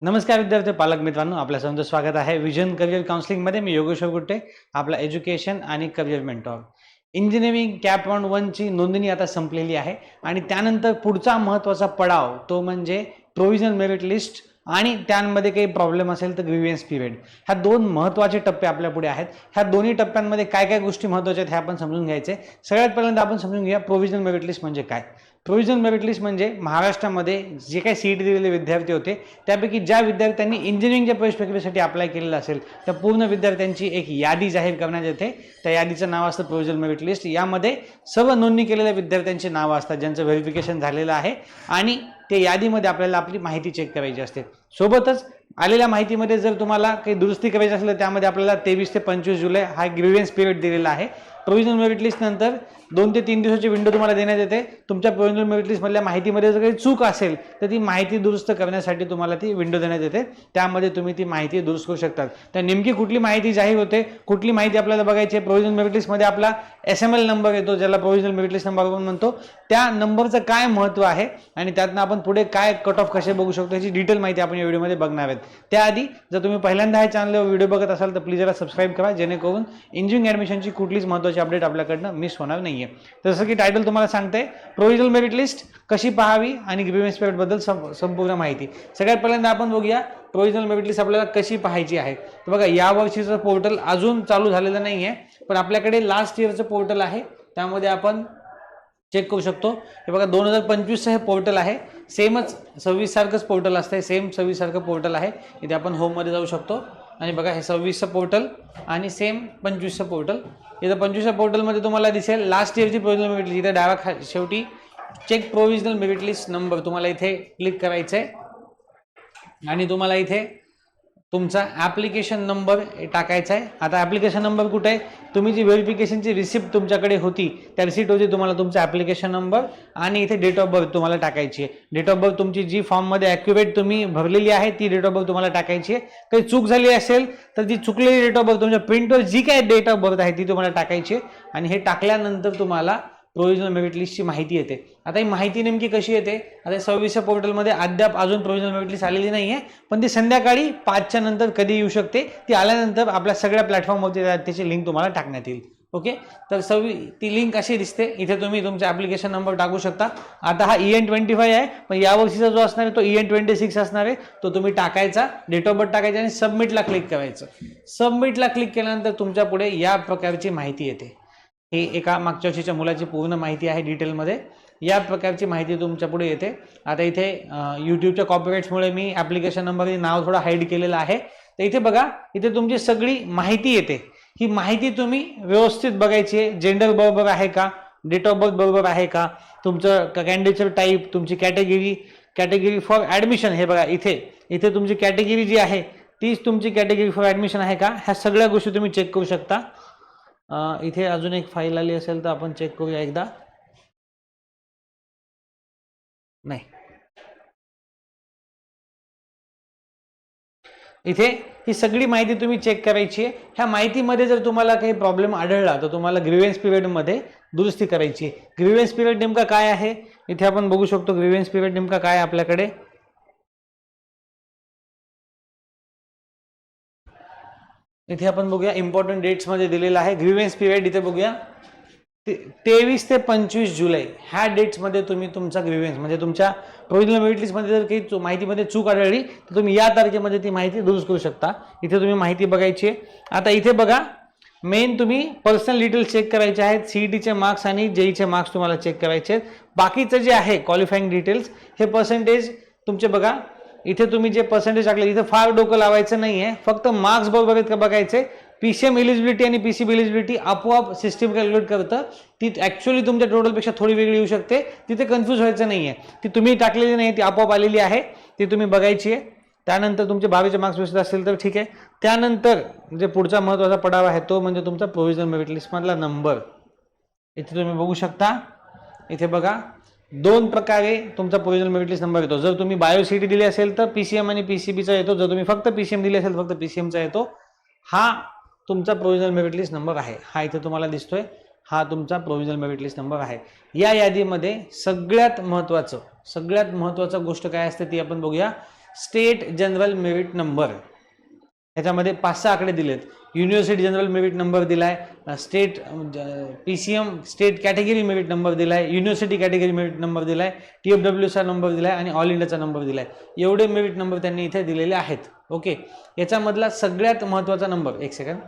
नमस्कार विद्यार्थी पालक मित्रांनो, आपल्या सर्वांचं स्वागत आहे विजन करिअर काउन्सिलिंगमध्ये. मी योगेश्वर गुट्टे, आपला एज्युकेशन आणि career mentor. Engineering CAP round 1ची नोंदणी आता संपलेली आहे आणि त्यानंतर पुढचा महत्त्वाचा पडाव तो म्हणजे प्रोव्हिजनल मेरिट लिस्ट आणि त्यामध्ये काही प्रॉब्लेम असेल तर ग्रीव्हियन्स पिरियड. ह्या दोन महत्त्वाचे टप्पे आपल्या पुढे आहेत. ह्या दोन्ही टप्प्यांमध्ये काय काय गोष्टी महत्त्वाच्या आहेत हे आपण समजून घ्यायचे. सगळ्यात पहिल्यांदा आपण समजून घेऊया प्रोव्हिजनल मेरिट लिस्ट म्हणजे काय. प्रोव्हिजनल मेरिट लिस्ट म्हणजे महाराष्ट्रामध्ये जे काही सीईटी दिलेले विद्यार्थी होते त्यापैकी ज्या विद्यार्थ्यांनी इंजिनिअरिंगच्या प्रवेश प्रक्रियेसाठी अप्लाय केलेलं असेल त्या पूर्ण विद्यार्थ्यांची एक यादी जाहीर करण्यात येते. त्या यादीचं नाव असतं प्रोव्हिजनल मेरिट लिस्ट. यामध्ये सर्व नोंदणी केलेल्या विद्यार्थ्यांची नावं असतात ज्यांचं व्हेरिफिकेशन झालेलं आहे आणि त्या यादीमध्ये आपल्याला आपली माहिती चेक करायची असते. सोबतच आलेल्या माहितीमध्ये जर तुम्हाला काही दुरुस्ती करायची असेल तर त्यामध्ये आपल्याला 23 ते 25 जुलै हा ग्रीव्हियन्स पिरियड दिलेला आहे. प्रोव्हिजनल मेरिट लिस्ट नंतर 2 ते 3 दिवसाची विंडो तुम्हाला देण्यात येते. तुमच्या प्रोव्हिजनल मेरिट लिस्टमधल्या माहितीमध्ये जर काही चूक असेल तर ती माहिती दुरुस्त करण्यासाठी तुम्हाला ती विंडो देण्यात येते. त्यामध्ये तुम्ही ती माहिती दुरुस्त करू शकता. तर नेमकी कुठली माहिती जाहीर होते, कुठली माहिती आपल्याला बघायची आहे. प्रोव्हिजनल मेरिट लिस्टमध्ये आपला SML नंबर येतो, ज्याला प्रोव्हिजनल मेरिट लिस्ट नंबर आपण म्हणतो. त्या नंबरचं काय महत्त्व आहे आणि त्यातनं आपण पुढे काय कट ऑफ कसे बघू शकतो याची डिटेल माहिती आपण या व्हिडिओमध्ये बघणार आहोत. त्याआधी जर तुम्ही पहिल्यांदा हे चॅनलवर व्हिडिओ बघत असाल तर प्लीज याला सबस्क्राईब करा, जेणेकरून इंजिनिअरिंग ॲडमिशनची कुठलीच महत्त्वाची अपडेट आपल्याकडनं मिस होणार नाहीये. जसं की टायटल तुम्हाला सांगते, प्रोव्हिजनल मेरिट लिस्ट कशी पाहावी आणि ग्रीव्हियन्स पिरियड बद्दल संपूर्ण माहिती. सगळ्यात पहिल्यांदा आपण बघूया प्रोव्हिजनल मेरिट लिस्ट आपल्याला कशी पाहायची आहे. तर बघा, या वर्षीचं पोर्टल अजून चालू झालेलं नाहीये, पण आपल्याकडे लास्ट इयरचं पोर्टल आहे. त्यामध्ये आपण चेक करू शकतो. हे बघा, 2025चं हे पोर्टल आहे. सेमच 26 सारखंच पोर्टल असतंय, सेम 26 सारखं पोर्टल आहे. इथे आपण होममध्ये जाऊ शकतो आणि बघा, हे 26चं पोर्टल आणि सेम 25चं पोर्टल. इथं 25च्या पोर्टलमध्ये तुम्हाला दिसेल लास्ट इयरची प्रोव्हिजनल मेरिट लिस्ट. इथे डाव्या शेवटी check provisional merit list number तुम्हाला इथे क्लिक करायचं आहे आणि तुम्हाला इथे तुमचा ॲप्लिकेशन नंबर टाकायचा आहे. आता ॲप्लिकेशन नंबर कुठे आहे? तुम्ही जी व्हेरिफिकेशनची रिसिप्ट तुमच्याकडे होती त्या रिसिप्टवरती तुम्हाला तुमचा ॲप्लिकेशन नंबर आणि इथे डेट ऑफ बर्थ तुम्हाला टाकायची आहे. डेट ऑफ बर्थ तुमची जी फॉर्ममध्ये ॲक्युरेट तुम्ही भरलेली आहे ती डेट ऑफ बर्थ तुम्हाला टाकायची आहे. काही चूक झाली असेल तर ती चुकलेली डेट ऑफ बर्थ तुमच्या प्रिंटवर जी काय डेट ऑफ बर्थ आहे ती तुम्हाला टाकायची आहे आणि हे टाकल्यानंतर तुम्हाला प्रोव्हिजनल मेरिट लिस्टची माहिती येते. आता ही माहिती नेमकी कशी येते? आता 26च्या पोर्टलमध्ये अद्याप अजून प्रोव्हिजनल मेरिट लिस्ट आलेली नाही आहे, पण ती संध्याकाळी 5च्या नंतर कधी येऊ शकते. ती आल्यानंतर आपल्या सगळ्या प्लॅटफॉर्मवरती त्याची लिंक तुम्हाला टाकण्यात येईल. ओके, तर ती लिंक अशी दिसते. इथे तुम्ही तुमचा ॲप्लिकेशन नंबर टाकू शकता. आता हा EN25 आहे, पण यावर्षीचा जो असणार आहे तो EN26 असणार आहे. तो तुम्ही टाकायचा, डेट ऑफ बर्थ टाकायचा आणि सबमिटला क्लिक करायचं. सबमिटला क्लिक केल्यानंतर तुमच्या पुढे या प्रकारची माहिती येते. ही एका मागच्या वर्षीच्या मुलाची पूर्ण माहिती आहे डिटेलमध्ये. या प्रकारची माहिती तुमच्या पुढे येते. आता इथे यूट्यूबच्या कॉपीराईट्समुळे मी ॲप्लिकेशन नंबर नाव थोडं हाईड केलेलं आहे. तर इथे बघा, इथे तुमची सगळी माहिती येते. ही माहिती तुम्ही व्यवस्थित बघायची आहे. जेंडर बरोबर आहे का, डेट ऑफ बर्थ बरोबर आहे का, तुमचं कॅन्डिडेट टाईप, तुमची कॅटेगरी फॉर ॲडमिशन. हे बघा, इथे तुमची कॅटेगरी जी आहे तीच तुमची कॅटेगरी फॉर ॲडमिशन आहे का, ह्या सगळ्या गोष्टी तुम्ही चेक करू शकता. इथे अजून एक फाईल आली असेल तर आपण चेक करूया एकदा. नाही, इथे ही सगळी माहिती तुम्ही चेक करायची आहे. ह्या माहितीमध्ये जर तुम्हाला काही प्रॉब्लेम आढळला तर तुम्हाला ग्रीव्हियन्स पिरियडमध्ये दुरुस्ती करायची आहे. ग्रीव्हियन्स पिरियड नेमका काय आहे इथे आपण बघू शकतो. ग्रीव्हियन्स पिरियड नेमका काय आहे आपल्याकडे, इथे आपण बघूया. इम्पॉर्टंट डेट्समध्ये दिलेला आहे ग्रीव्हियन्स पिरियड. इथे बघूया, 23 ते 25 जुलै ह्या डेट्समध्ये तुम्ही तुमचा ग्रीव्हियन्स म्हणजे तुमच्या प्रोव्हिजनल मेरिट लिस्टमध्ये जर काही माहितीमध्ये चूक आढळली तर तुम्ही या तारखेमध्ये ती माहिती दुरुस्त करू शकता. इथे तुम्ही माहिती बघायची आहे. आता इथे बघा, मेन तुम्ही पर्सनल डिटेल्स चेक करायचे आहेत. CETचे मार्क्स आणि JEEचे मार्क्स तुम्हाला चेक करायचे आहेत. बाकीचं जे आहे क्वालिफाईंग डिटेल्स, हे पर्सेंटेज तुमचे बघा. इथे तुम्ही जे पर्सेंटेज टाकले इथे फार डोकं लावायचं नाही आहे, फक्त मार्क्स बरोबर आहेत का बघायचे. PCM एलिजिबिलिटी आणि PCB एलिजिबिलिटी आपोआप सिस्टीम कॅल्क्युलेट करतं. ती ॲक्च्युअली तुमच्या टोटलपेक्षा थोडी वेगळी येऊ शकते. तिथे कन्फ्यूज व्हायचं नाही आहे. ती तुम्ही टाकलेली नाही, ती आपोआप आलेली आहे, ती तुम्ही बघायची आहे. त्यानंतर तुमचे 22चे मार्क्स व्यवस्थित असतील तर ठीक आहे. त्यानंतर जे पुढचा महत्त्वाचा पडाव आहे तो म्हणजे तुमचा प्रोव्हिजनल मेरिट लिस्टमधला नंबर. इथे तुम्ही बघू शकता. इथे बघा, 2 प्रकारे तुमचा प्रोव्हिजनल मेरिट लिस्ट नंबर येतो. जर तुम्ही बायो CET दिली असेल तर PCM आणि PCBचा येतो. जर तुम्ही फक्त PCM दिली असेल फक्त PCMचा येतो. हा तुमचा प्रोव्हिजनल मेरिट लिस्ट नंबर आहे. हा इथे तुम्हाला दिसतोय, हा तुमचा प्रोव्हिजनल मेरिट लिस्ट नंबर आहे. या यादीमध्ये सगळ्यात महत्त्वाचं गोष्ट काय असते ती आपण बघूया. स्टेट जनरल मेरिट नंबर, ह्याच्यामध्ये 5-6 आकडे दिलेत. युनिव्हर्सिटी जनरल मेरिट नंबर दिलाय, state PCM state category merit number दिलाय, युनिव्हर्सिटी कॅटेगरी मेरिट नंबर दिलाय, TFWचा नंबर दिलाय आणि ऑल इंडियाचा नंबर दिलाय. एवढे मेरिट नंबर त्यांनी इथे दिलेले आहेत. ओके, याच्यामधला सगळ्यात महत्त्वाचा नंबर, एक सेकंड,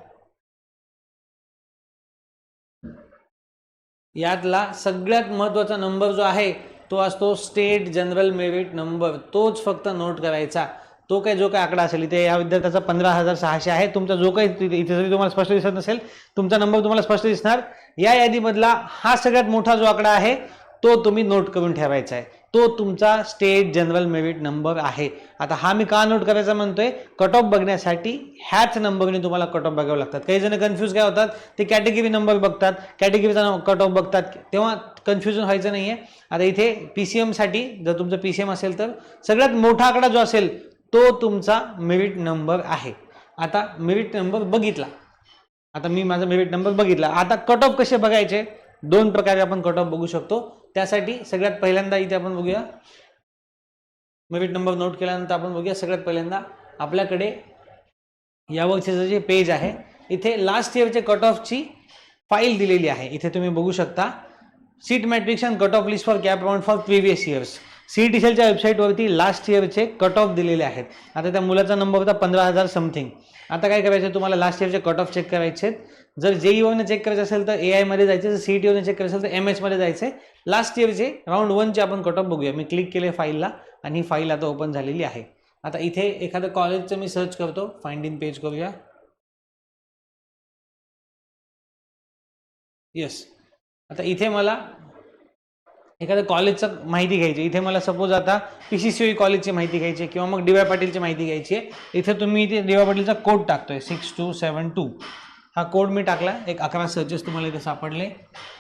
यातला सगळ्यात महत्त्वाचा नंबर जो आहे तो असतो स्टेट जनरल मेरिट नंबर. तोच फक्त नोट करायचा. तो काय जो काय आकडा असेल, इथे या विद्यार्थ्याचा 15,600 आहे. तुमचा जो काही इथे जरी तुम्हाला स्पष्ट दिसत नसेल, तुमचा नंबर तुम्हाला स्पष्ट दिसणार. या यादीमधला हा सगळ्यात मोठा जो आकडा आहे तो तुम्ही नोट करून ठेवायचा आहे. तो तुमचा स्टेट जनरल मेरिट नंबर आहे. आता हा मी का नोट करायचा म्हणतोय, कट ऑफ बघण्यासाठी ह्याच नंबरने तुम्हाला कट ऑफ बघावे लागतात. काही जण कन्फ्यूज काय होतात, ते कॅटेगरी नंबर बघतात, कॅटेगरीचा कट ऑफ बघतात, तेव्हा कन्फ्युजन व्हायचं नाहीये. आता इथे PCM साठी जर तुमचं PCM असेल तर सगळ्यात मोठा आकडा जो असेल तो तुमचा मेरिट नंबर आहे. आता मेरिट नंबर बघितला, आता मी माझा मेरिट नंबर बघितला. आता कट ऑफ कसे बघायचे, 2 प्रकारे आपण कट ऑफ बघू शकतो. त्यासाठी सगळ्यात पहिल्यांदा इथे आपण बघूया, मेरिट नंबर नोट केल्यानंतर आपण बघूया सगळ्यात पहिल्यांदा आपल्याकडे या वर्षीचं जे पेज आहे, इथे लास्ट इयरचे कट ऑफची फाईल दिलेली आहे. इथे तुम्ही बघू शकता, seat matrix and cut off list for CAP round for previous years. CETCLच्या वेबसाईटवरती लास्ट इयरचे कट ऑफ दिलेले आहेत. आता त्या मुलाचा नंबर होता 15,000 समथिंग. आता काय करायचं, तुम्हाला लास्ट इयरचे कट ऑफ चेक करायचे. जर JEE चेक करायचं असेल तर AI मध्ये जायचे, जर CET चेक करायचं असेल तर MS मध्ये जायचे. लास्ट इयरचे राऊंड 1चे आपण कट ऑफ बघूया. मी क्लिक केले फाईलला आणि ही फाईल आता ओपन झालेली आहे. आता इथे एखादं कॉलेजचं मी सर्च करतो, फाइंड इन पेज करूया. येस, आता इथे मला एखाद्या कॉलेजचं माहिती घ्यायची. इथे मला सपोज आता PCCOE कॉलेजची माहिती घ्यायची किंवा मग DY पाटीलची माहिती घ्यायची आहे. इथे तुम्ही इथे DY पाटीलचा कोड टाकतोय 6272. हा कोड मी टाकला. एक 11 सर्चेस तुम्हाला इथे सापडले.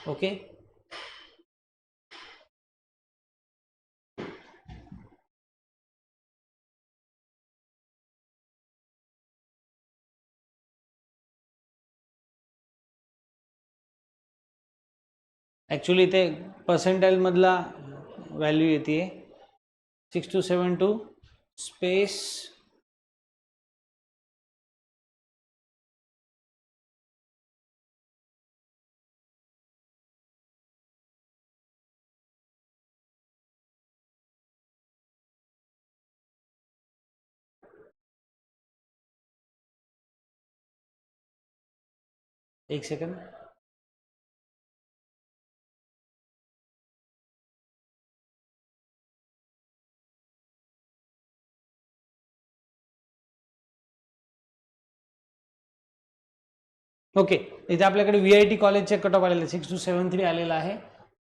ओके, ॲक्च्युली इथे पर्सेंटाईल मधला व्हॅल्यू येते 6272 स्पेस एक सेकंड. ओके, इथे आपल्याकडे VIT कॉलेजचे कट ऑफ आलेले 6273 आलेला आहे.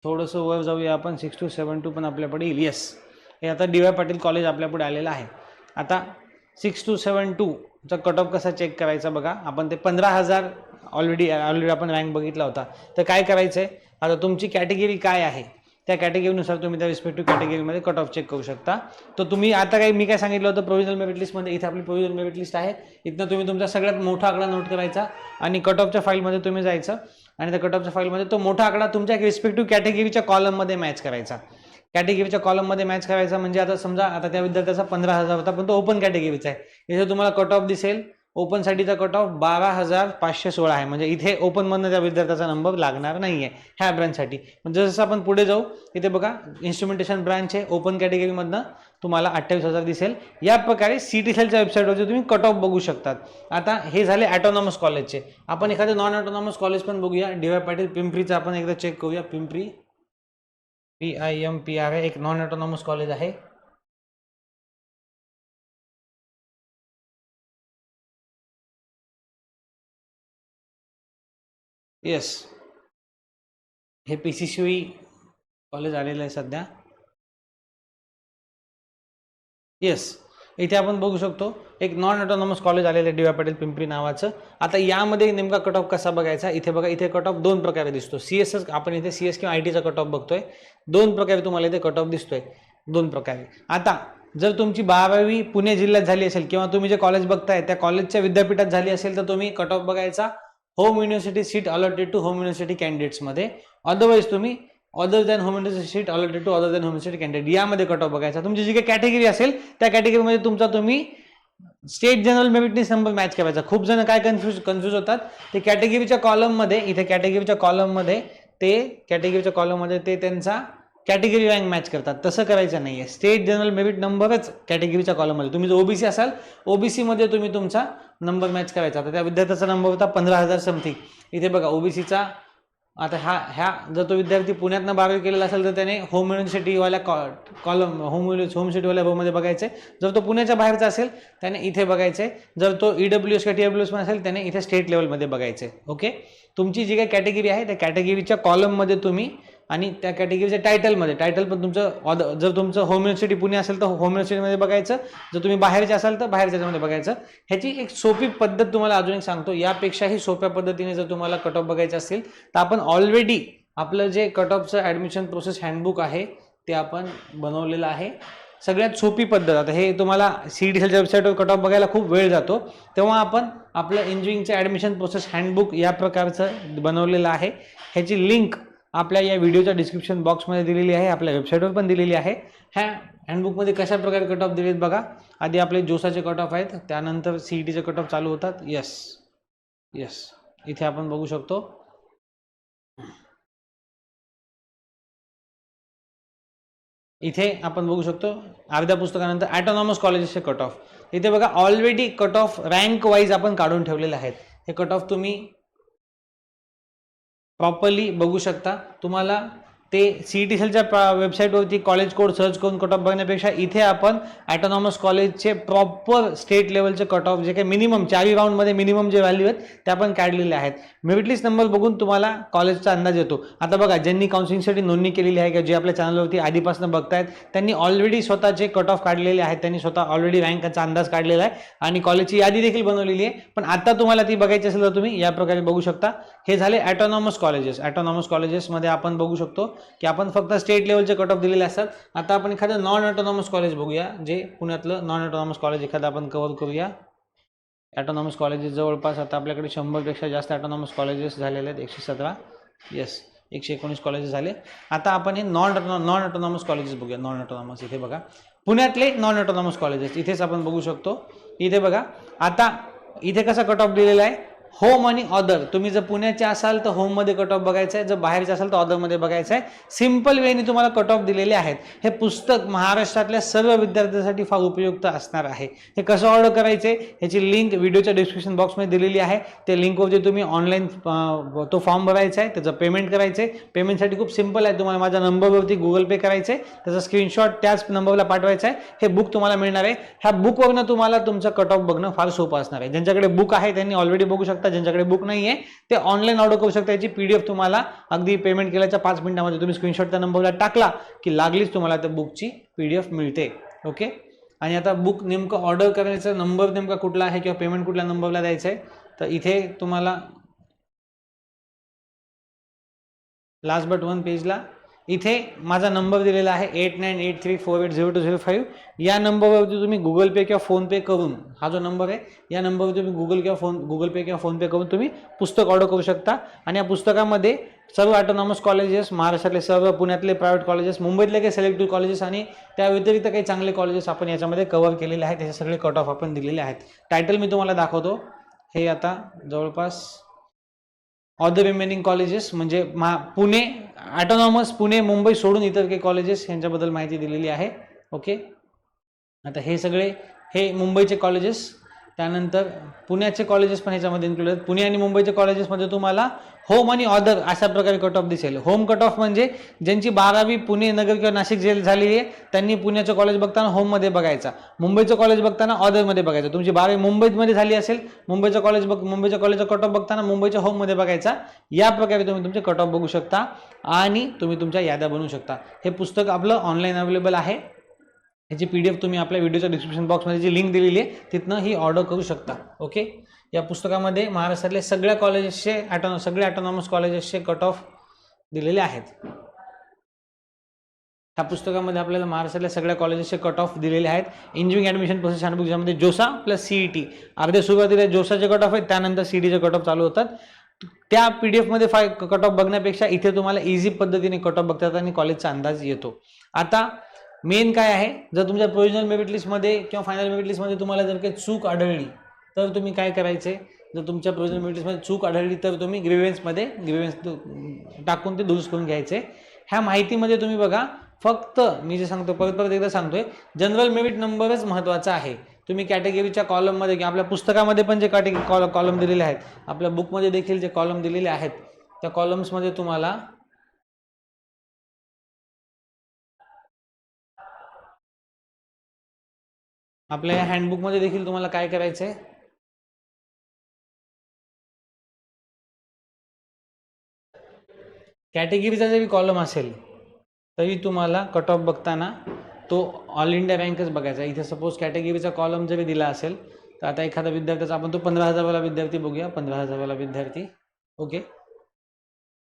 थोडंसं वर जाऊया आपण, 6272 पण आपल्यापुढे येईल. येस, हे आता DY पाटील कॉलेज आपल्यापुढे आलेलं आहे. आता 6272चा कट ऑफ कसा चेक करायचा बघा. आपण ते 15,000 ऑलरेडी आपण रँक बघितला होता. तर काय करायचं आहे, आता तुमची कॅटेगरी काय आहे त्या कॅटेगरीनुसार तुम्ही त्या रिस्पेक्टिव्ह कॅटेगरीमध्ये कट ऑफ चेक करू शकता. तर तुम्ही आता काही मी काय सांगितलं होतं, प्रोव्हिजनल मेरिट लिस्टमध्ये इथे आपली प्रोव्हिजनल मेरिट लिस्ट आहे. इथनं तुम्ही तुमचा सगळ्यात मोठा आकडा नोट करायचा आणि कट ऑफच्या फाईलमध्ये तुम्ही जायचं आणि त्या कट ऑफच्या फाईलमध्ये तो मोठा आकडा तुमच्या रिस्पेक्टिव्ह कॅटेगरीच्या कॉलममध्ये मॅच करायचा. कॅटेगरीच्या कॉलममध्ये मॅच करायचा म्हणजे आता समजा आता त्या विद्यार्थ्याचा 15,000 होता, पण तो ओपन कॅटेगरीचा आहे. इथे तुम्हाला कट ऑफ दिसेल, ओपन साठीचा कट ऑफ 12,516 आहे. म्हणजे इथे ओपन मधनं त्या विद्यार्थ्याचा नंबर लागणार नाहीये ह्या ब्रांचसाठी. म्हणजे जसं आपण पुढे जाऊ, इथे बघा इन्स्ट्रुमेंटेशन ब्रांच आहे, ओपन कॅटेगरीमधनं तुम्हाला 28,000 दिसेल. या प्रकारे CETCLच्या वेबसाईटवरती तुम्ही कट ऑफ बघू शकतात. आता हे झाले ऑटोनॉमस कॉलेजचे. आपण एखादे नॉन ऑटोनॉमस कॉलेज पण बघूया. DY पाटील पिंपरीचं आपण एकदा चेक करूया. पिंपरी PIMPRI एक नॉन ऑटोनॉमस कॉलेज आहे. येस, हे PCCOE कॉलेज आलेलं आहे सध्या. येस, इथे आपण बघू शकतो एक नॉन ऑटोनॉमस कॉलेज आलेलं आहे DY पाटील पिंपरी नावाचं. आता यामध्ये नेमका कट ऑफ कसा बघायचा, इथे बघा, इथे कट ऑफ 2 प्रकारे दिसतो. CS आपण इथे CS किंवा ITचा कट ऑफ बघतोय. 2 प्रकारे तुम्हाला इथे कट ऑफ दिसतोय, 2 प्रकारे. आता जर तुमची 12वी पुणे जिल्ह्यात झाली असेल किंवा तुम्ही जे कॉलेज बघताय त्या कॉलेजच्या विद्यापीठात झाली असेल तर तुम्ही कट ऑफ बघायचा home university seat allotted to home university कॅन्डिडेट्समध्ये. अदरवाईज तुम्ही other than home university seat allotted to other than home university candidate, यामध्ये कट ऑफ बघायचा. तुमची जी काही कॅटेगरी असेल त्या कॅटेगरीमध्ये तुमचा तुम्ही स्टेट जनरल मेरिटने नंबर मॅच करायचा. खूप जण काय कन्फ्यूज होतात, ते कॅटेगरीच्या कॉलममध्ये, इथे कॅटेगरीच्या कॉलममध्ये ते त्यांचा कॅटेगरी रँक मॅच करतात. तसं करायचं नाही आहे. स्टेट जनरल मेरिट नंबरच कॅटेगरीच्या कॉलममध्ये, तुम्ही जर ओबीसी असाल ओबीसीमध्ये तुम्ही तुमचा नंबर मॅच करायचा. तर त्या विद्यार्थ्याचा नंबर होता 15,000 समथिंग. इथे बघा ओबीसीचा, आता ह्या जर तो विद्यार्थी पुण्यातनं 12वी केलेला असेल तर त्याने होम युनिव्हर्सिटीवाल्या होम युनिव्हर्सिटीवाल्या रोमध्ये बघायचे. जर तो पुण्याच्या बाहेरचा असेल त्याने इथे बघायचे. जर तो ईडब्ल्यूएस किंवा TWS पण असेल त्याने इथे स्टेट लेवलमध्ये बघायचे. ओके, तुमची जी काही कॅटेगरी आहे त्या कॅटेगरीच्या कॉलममध्ये तुम्ही, आणि त्या कॅटेगरीच्या टायटल पण तुमचं, जर तुमचं होम युनिव्हर्सिटी पुणे असेल तर होम युनिव्हर्सिटीमध्ये बघायचं. जर तुम्ही बाहेरचे असाल तर बाहेरच्यामध्ये बघायचं. ह्याची एक सोपी पद्धत तुम्हाला अजून एक सांगतो. यापेक्षाही सोप्या पद्धतीने जर तुम्हाला कट ऑफ बघायचे असतील तर आपण ऑलरेडी आपलं जे कट ऑफचं ॲडमिशन प्रोसेस हँडबुक आहे ते आपण बनवलेलं आहे. सगळ्यात सोपी पद्धत, आता हे तुम्हाला CETच्या वेबसाईटवर कट ऑफ बघायला खूप वेळ जातो, तेव्हा आपण आपलं इंजिनिअरिंगचं ॲडमिशन प्रोसेस हँडबुक या प्रकारचं बनवलेलं आहे. ह्याची लिंक आपल्या या व्हिडिओच्या डिस्क्रिप्शन बॉक्समध्ये दिलेली आहे, आपल्या वेबसाईटवर पण दिलेली आहे. ह्या हँडबुकमध्ये कशा प्रकारे कट ऑफ दिलेत बघा. आधी आपले जोसाचे कट ऑफ आहेत, त्यानंतर CETचे कट ऑफ चालू होतात. यस इथे आपण बघू शकतो. इथे आपण बघू शकतो अर्ध्या पुस्तकानंतर ऑटोनॉमस कॉलेजेसचे कट ऑफ. इथे बघा already cut off rank wise आपण काढून ठेवलेले आहेत. हे कट ऑफ तुम्ही प्रॉपरली बघू शकता. तुम्हाला ते CETच्या वेबसाईटवरती कॉलेज कोड सर्च करून कट ऑफ बघण्यापेक्षा इथे आपण ऑटोनॉमस कॉलेजचे प्रॉपर स्टेट लेवलचे कट ऑफ, जे काही मिनिमम 4 राऊंडमध्ये मिनिमम जे व्हॅल्यू आहेत ते आपण काढलेले आहेत. मेरिट लिस्ट नंबर बघून तुम्हाला कॉलेजचा अंदाज येतो. आता बघा, ज्यांनी काउन्सिलिंगसाठी नोंदणी केलेली आहे किंवा जे आपल्या चॅनलवरती आधीपासून बघतायत त्यांनी ऑलरेडी स्वतःचे कट ऑफ काढलेले आहेत. त्यांनी स्वतः ऑलरेडी रँकचा अंदाज काढलेला आहे आणि कॉलेजची यादी देखील बनवलेली आहे. पण आता तुम्हाला ती बघायची असेल तर तुम्ही या प्रकारे बघू शकता. हे झाले ऑटोनॉमस कॉलेजेस. ऑटोनॉमस कॉलेजेसमध्ये आपण बघू शकतो की आपण फक्त स्टेट लेवलचे कट ऑफ दिलेले असतात. आता आपण एखादं नॉन ऑटोनॉमस कॉलेज बघूया, जे पुण्यातलं नॉन ऑटोनॉमस कॉलेज एखादं आपण कव्हर करूया. ऑटोनॉमस कॉलेजेस जवळपास आता आपल्याकडे 100पेक्षा जास्त ऑटोनॉमस कॉलेजेस झालेले आहेत. 117, 119 कॉलेजेस झाले. आता आपण हे नॉन ऑटोनॉमस कॉलेजेस बघूया. नॉन ऑटोनॉमस इथे बघा, पुण्यातले नॉन ऑटोनॉमस कॉलेजेस इथेच आपण बघू शकतो. इथे बघा, आता इथे कसा कट ऑफ दिलेला आहे, होम आणि अदर. तुम्ही जर पुण्याचे असाल तर होममध्ये कट ऑफ बघायचं आहे, जर बाहेरचे असाल तर अदरमध्ये बघायचं आहे. सिम्पल वेने तुम्हाला कट ऑफ दिलेले आहेत. हे पुस्तक महाराष्ट्रातल्या सर्व विद्यार्थ्यांसाठी फार उपयुक्त असणार आहे. हे कसं ऑर्डर करायचे ह्याची लिंक व्हिडिओच्या डिस्क्रिप्शन बॉक्समध्ये दिलेली आहे. ते लिंकवरती तुम्ही ऑनलाईन तो फॉर्म भरायचा आहे, त्याचं पेमेंट करायचं आहे. पेमेंटसाठी खूप सिम्पल आहे. तुम्हाला माझ्या नंबरवरती गुगल पे करायचं आहे, त्याचा स्क्रीनशॉट त्याच नंबरला पाठवायचा आहे. हे बुक तुम्हाला मिळणार आहे. ह्या बुकवरनं तुम्हाला तुमचं कट ऑफ बघणं फार सोपं असणार आहे. ज्यांच्याकडे बुक आहे त्यांनी ऑलरेडी बघू शकता, ज्यांच्याकडे बुक नाही आहे ते ऑनलाईन ऑर्डर करू शकता. याची PDF तुम्हाला अगदी पेमेंट केल्याच्या 5 मिनिटांमध्ये तुम्ही स्क्रीनशॉट त्या नंबरला टाकला की लागलीच तुम्हाला त्या बुकची PDF मिळते. ओके, आणि आता बुक नेमकं ऑर्डर करायचा नंबर नेमका कुठला आहे किंवा पेमेंट कुठल्या नंबरला द्यायचं आहे, तर इथे तुम्हाला लास्ट बट वन पेजला इथे माझा नंबर दिलेला आहे 8983480205. या नंबरवरती तुम्ही गुगल पे किंवा फोनपे करून, हा जो नंबर आहे या नंबरवर तुम्ही गुगल पे किंवा फोनपे करून तुम्ही पुस्तक ऑर्डर करू शकता. आणि या पुस्तकामध्ये सर्व ऑटोनॉमस कॉलेजेस, महाराष्ट्रातले सर्व, पुण्यातले प्रायव्हेट कॉलेजेस, मुंबईतले काही सिलेक्टिव्ह कॉलेजेस आणि त्या व्यतिरिक्त काही चांगले कॉलेजेस आपण याच्यामध्ये कव्हर केलेले आहेत. त्याचे सगळे कट ऑफ आपण दिलेले आहेत. टायटल मी तुम्हाला दाखवतो. हे आता जवळपास ऑल द रिमेनिंग कॉलेजेस म्हणजे पुणे ऑटोनॉमस, पुणे, मुंबई सोडून इतर काही कॉलेजेस यांच्याबद्दल माहिती दिलेली आहे. ओके, आता हे सगळे हे मुंबईचे कॉलेजेस, त्यानंतर पुण्याचे कॉलेजेस पण ह्याच्यामध्ये इन्क्लूड आहेत. पुणे आणि मुंबईच्या कॉलेजेसमध्ये तुम्हाला होम आणि अदर अशा प्रकारे कट ऑफ दिसेल. होम कट ऑफ म्हणजे ज्यांची 12वी पुणे, नगर किंवा नाशिक झालेली आहे त्यांनी पुण्याचं कॉलेज बघताना होममध्ये बघायचा, मुंबईचं कॉलेज बघताना अदरमध्ये बघायचं. तुमची 12वी मुंबईमध्ये झाली असेल, मुंबईचं कॉलेजचा कट ऑफ बघताना मुंबईच्या होममध्ये बघायचा. या प्रकारे तुम्ही तुमचे कट ऑफ बघू शकता आणि तुम्ही तुमच्या याद्या बनवू शकता. हे पुस्तक आपलं ऑनलाईन अवेलेबल आहे. ह्याची PDF तुम्ही आपल्या व्हिडिओच्या डिस्क्रिप्शन बॉक्समध्ये जी लिंक दिलेली आहे तिथनं ही ऑर्डर करू शकता. ओके, या पुस्तकामध्ये महाराष्ट्रातले सगळ्या कॉलेजेसचे सगळे ऑटोनॉमस कॉलेजेसचे कट ऑफ दिलेले आहेत. ह्या पुस्तकामध्ये आपल्याला महाराष्ट्रातल्या सगळ्या कॉलेजेसचे कट ऑफ दिलेले आहेत. इंजिनिअरिंग ॲडमिशन प्रोसेस हँडबुक, ज्यामध्ये जोसा प्लस CET, अर्धे सुरुवातीला जोसाचे कट ऑफ आहेत, त्यानंतर CETचे कट ऑफ चालू होतात. त्या PDF मध्ये कट ऑफ बघण्यापेक्षा इथे तुम्हाला इझी पद्धतीने कट ऑफ बघता आणि कॉलेजचा अंदाज येतो. आता मेन काय आहे, जर तुमच्या प्रोव्हिजनल मेरिट लिस्टमध्ये किंवा फायनल मेरिट लिस्टमध्ये तुम्हाला जर काही चूक आढळली तर तुम्ही काय करायचे, जर तुमच्या प्रोव्हिजनल मेरिट लिस्टमध्ये चूक आढळली तर तुम्ही ग्रीव्हन्स टाकून ते दुरुस्त करून घ्यायचे. ह्या माहितीमध्ये तुम्ही बघा, फक्त मी जे सांगतो परत एकदा सांगतोय, जनरल मेरिट नंबरच महत्त्वाचा आहे. तुम्ही कॅटेगरीच्या कॉलममध्ये किंवा आपल्या पुस्तकामध्ये पण जे कॉलम दिलेले आहेत, आपल्या बुकमध्ये देखील जे कॉलम दिलेले आहेत, त्या कॉलम्समध्ये तुम्हाला आपल्या या हँडबुकमध्ये देखील तुम्हाला काय करायचंय, कॅटेगरीचा जरी कॉलम असेल तरी तुम्हाला कट ऑफ बघताना तो ऑल इंडिया रँकच बघायचा. इथे सपोज कॅटेगरीचा कॉलम जरी दिला असेल तर आता एखादा विद्यार्थ्याचा आपण तो 15,000 वाला विद्यार्थी बघूया. 15,000 वाला विद्यार्थी, ओके.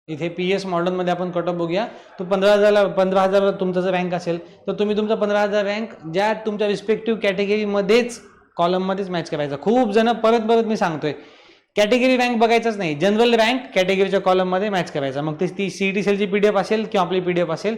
इथे PS मॉडर्नमध्ये आपण कट ऑफ बघूया. तो 15,000 तुमचा जर रँक असेल तर तुम्ही तुमचा 15,000 रँक ज्या तुमच्या रिस्पेक्टिव्ह कॅटेगरीमध्येच कॉलममध्येच मॅच करायचा. खूप जण परत मी सांगतोय, कॅटेगरी रँक बघायचाच नाही, जनरल रँक कॅटेगरीच्या कॉलममध्ये मॅच करायचा. मग ती CET सेलची PDF असेल किंवा आपली PDF असेल,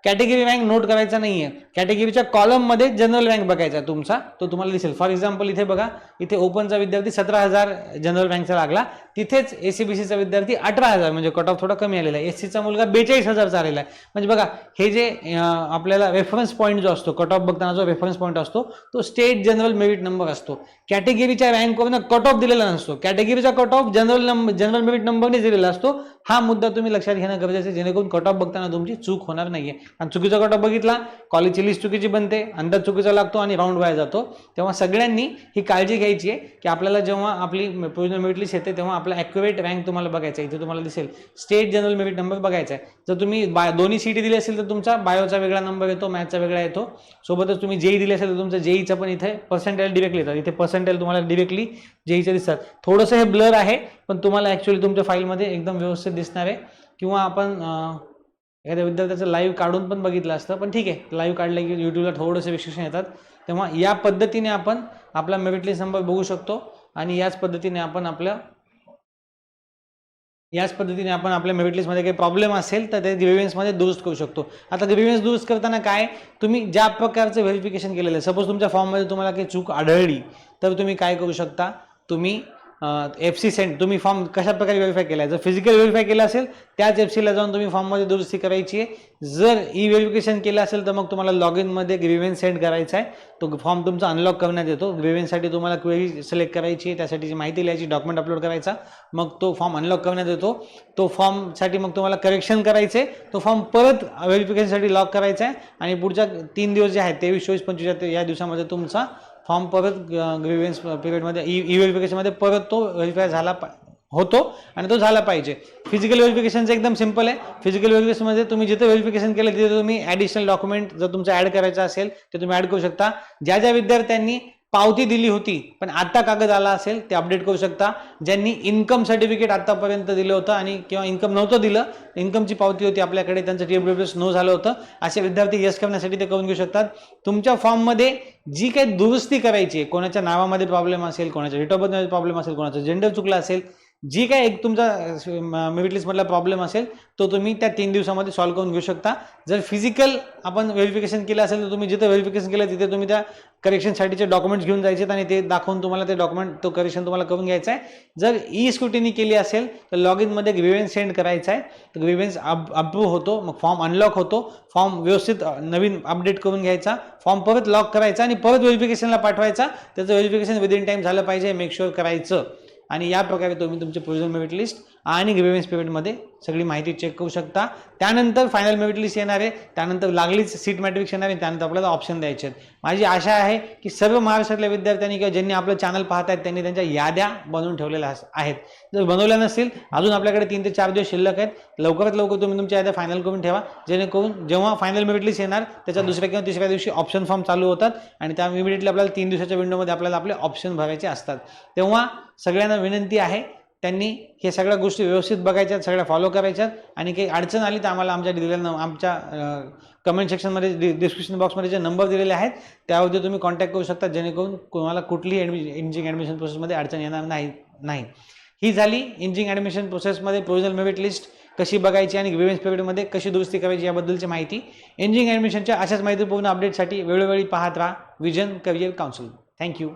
कॅटेगरी रँक नोट करायचा नाहीये, कॅटेगरीच्या कॉलममध्ये जनरल रँक बघायचा तुमचा, तो तुम्हाला दिसेल. फॉर एक्झाम्पल इथे बघा, इथे ओपनचा विद्यार्थी 17,000 जनरल रँकचा लागला, तिथेच ACBCचा विद्यार्थी 18,000, म्हणजे कट ऑफ थोडा कमी आलेला आहे. SCचा मुलगा 42,000चा आलेला आहे. म्हणजे बघा, हे जे आपल्याला रेफरन्स पॉईंट जो असतो, कट ऑफ बघताना जो रेफरन्स पॉईंट असतो तो स्टेट जनरल मेरिट नंबर असतो. कॅटेगरीच्या रँकवरून कट ऑफ दिलेला नसतो, कॅटेगरीचा कट ऑफ जनरल मेरिट नंबरने दिलेला असतो. हा मुद्दा तुम्ही लक्षात घेणं गरजेचं आहे, जेणेकरून कट ऑफ बघताना तुमची चूक होणार नाहीये. आणि चुकीचा कट ऑफ बघितला, कॉलेजची लिस्ट चुकीची बनते, अंदाज चुकीचा लागतो आणि राऊंड वाया जातो. तेव्हा सगळ्यांनी ही काळजी घ्यायची आहे की आपल्याला जेव्हा आपली प्रोव्हिजनल मेरिट लिस्ट येते तेव्हा आपला ॲक्युरेट रँक तुम्हाला बघायचा आहे. इथे तुम्हाला दिसेल स्टेट जनरल मेरिट नंबर बघायचा आहे. जर तुम्ही दोन्ही CET दिली असेल तर तुमचा बायोचा वेगळा नंबर येतो, मॅथचा वेगळा येतो. सोबतच तुम्ही JEE दिली असेल तर तुमचा JEEचा पण इथे पर्सेंटाईल डिरेक्टली येतात. इथे पर्सेंटाईल तुम्हाला डिरेक्टली JEEचे दिसतात. थोडंसं हे ब्लर आहे, पण तुम्हाला ॲक्च्युअली तुमच्या फाईलमध्ये एकदम व्यवस्थित दिसणार आहे. किंवा आपण एखाद्या विद्यार्थ्याचं लाईव्ह काढून पण बघितलं असतं, पण ठीक आहे, लाईव्ह काढलं की यूट्यूबला थोडंसं रिस्ट्रिक्शन येतात. तेव्हा या पद्धतीने आपण आपला मेरिट लिस्ट नंबर बघू शकतो आणि याच पद्धतीने आपण आपल्या मेरिट लिस्टमध्ये काही प्रॉब्लेम असेल तर ते ग्रीव्हन्समध्ये दुरुस्त करू शकतो. आता ग्रीव्हन्स दुरुस्त करताना काय, तुम्ही ज्या प्रकारचं व्हेरिफिकेशन केलेलं आहे, सपोज तुमच्या फॉर्ममध्ये तुम्हाला काही चूक आढळली तर तुम्ही काय करू शकता, तुम्ही FC सेंड, तुम्ही फॉर्म कशा प्रकारे व्हेरीफाय केला आहे, जर फिजिकल व्हेरीफाय केला असेल त्याच FCला जाऊन तुम्ही फॉर्ममध्ये दुरुस्ती करायची आहे. जर व्हेरिफिकेशन केलं असेल तर मग तुम्हाला लॉग इनमध्ये ग्रीव्हन्स सेंड करायचा आहे. तो फॉर्म तुमचा अनलॉक करण्यात येतो. ग्रीव्हन्ससाठी तुम्हाला क्वेरी सिलेक्ट करायची आहे, त्यासाठीची माहिती लिहायची, डॉक्युमेंट अपलोड करायचा, मग तो फॉर्म अनलॉक करण्यात येतो. तो फॉर्मसाठी मग तुम्हाला करेक्शन करायचे, तो फॉर्म परत व्हेरिफिकेशनसाठी लॉक करायचा आहे आणि पुढच्या 3 दिवस जे आहेत 23, 24, 25 या दिवसामध्ये तुमचा फॉर्म परत ग्रीव्हन्स पिरियडमध्ये व्हेरिफिकेशनमध्ये परत तो व्हेरीफाय झाला होतो आणि तो झाला पाहिजे. फिजिकल व्हेरिफिकेशनचं एकदम सिंपल आहे. फिजिकल व्हेरिफिकेशनमध्ये तुम्ही जिथे व्हेरिफिकेशन केलं तिथे तुम्ही ॲडिशनल डॉक्युमेंट जर तुमचं ॲड करायचं असेल ते तुम्ही ॲड करू शकता. ज्या विद्यार्थ्यांनी पावती दिली होती पण आता कागद आला असेल ते अपडेट करू शकता. ज्यांनी इन्कम सर्टिफिकेट आतापर्यंत दिलं होतं आणि किंवा इन्कम नव्हतं दिलं, इन्कमची पावती होती आपल्याकडे, त्यांचं TFWS नो झालं होतं, असे विद्यार्थी यस करण्यासाठी ते करून घेऊ शकतात. तुमच्या फॉर्ममध्ये जी काही दुरुस्ती करायची आहे, कोणाच्या नावामध्ये प्रॉब्लेम असेल, कोणाच्या डेट ऑफ बर्थमध्ये प्रॉब्लेम असेल, कोणाचं जेंडर चुकलं असेल, जी काय एक तुमचा मेरिट लिस्टमधला प्रॉब्लेम असेल तो तुम्ही त्या 3 दिवसामध्ये सॉल्व्ह करून घेऊ शकता. जर फिजिकल आपण व्हेरिफिकेशन केलं असेल तर तुम्ही जिथे व्हेरिफिकेशन केलं तिथे तुम्ही त्या करेक्शनसाठीचे डॉक्युमेंट्स घेऊन जायचे आणि ते दाखवून तुम्हाला ते डॉक्युमेंट तो करेक्शन तुम्हाला करून घ्यायचा आहे. जर स्क्रुटिनी केली असेल तर लॉग इनमध्ये ग्रीव्हन्स सेंड करायचा आहे, तर ग्रीव्हन्स अप्रूव्ह होतो, मग फॉर्म अनलॉक होतो, फॉर्म व्यवस्थित नवीन अपडेट करून घ्यायचा, फॉर्म परत लॉक करायचा आणि परत व्हेरिफिकेशनला पाठवायचा. त्याचं व्हेरिफिकेशन विदिन टाईम झालं पाहिजे, मेक शुअर करायचं. आणि या प्रकारे तुम्ही तुमचे प्रोव्हिजनल मेरिट लिस्ट आणि ग्रीव्हन्स पिरियडमध्ये सगळी माहिती चेक करू शकता. त्यानंतर फायनल मेरिट लिस्ट येणार आहे, त्यानंतर लागलीच सीट मॅट्रिक्स येणार आहे, त्यानंतर आपल्याला ऑप्शन द्यायचे आहेत. माझी आशा आहे की सर्व महाराष्ट्रातल्या विद्यार्थ्यांनी किंवा ज्यांनी आपलं चॅनल पाहत आहेत त्यांनी त्यांच्या याद्या बनवून ठेवलेल्या आहेत. जर बनवल्या नसतील अजून आपल्याकडे 3 ते 4 दिवस शिल्लक आहेत. लवकरात लवकर तुम्ही तुमच्या याद्या फायनल करून ठेवा, जेणेकरून जेव्हा फायनल मेरिट लिस्ट येणार त्याच्या दुसऱ्या किंवा तिसऱ्या दिवशी ऑप्शन फॉर्म चालू होतात आणि त्या इमिडिएटली आपल्याला 3 दिवसाच्या विंडोमध्ये आपल्याला आपले ऑप्शन भरायचे असतात. तेव्हा सगळ्यांना विनंती आहे त्यांनी हे सगळ्या गोष्टी व्यवस्थित बघायच्यात, सगळ्या फॉलो करायच्यात आणि काही अडचण आली तर आम्हाला आमच्या कमेंट सेक्शनमध्ये डिस्क्रिप्शन बॉक्समध्ये जे नंबर दिलेले आहेत त्यावरती तुम्ही कॉन्टॅक्ट करू शकता, जेणेकरून तुम्हाला कुठलीही इंजिनिअरिंग ॲडमिशन प्रोसेसमध्ये अडचण येणार नाही. ही झाली इंजिनिअरिंग ॲडमिशन प्रोसेसमध्ये प्रोव्हिजनल मेरिट लिस्ट कशी बघायची आणि ग्रीव्हन्स पिरियडमध्ये कशी दुरुस्ती करायची याबद्दलची माहिती. इंजिनिअरिंग ॲडमिशनच्या अशाच माहितीपूर्ण अपडेटसाठी वेळोवेळी पाहत राहा विजन करिअर काउन्सिल. थँक्यू.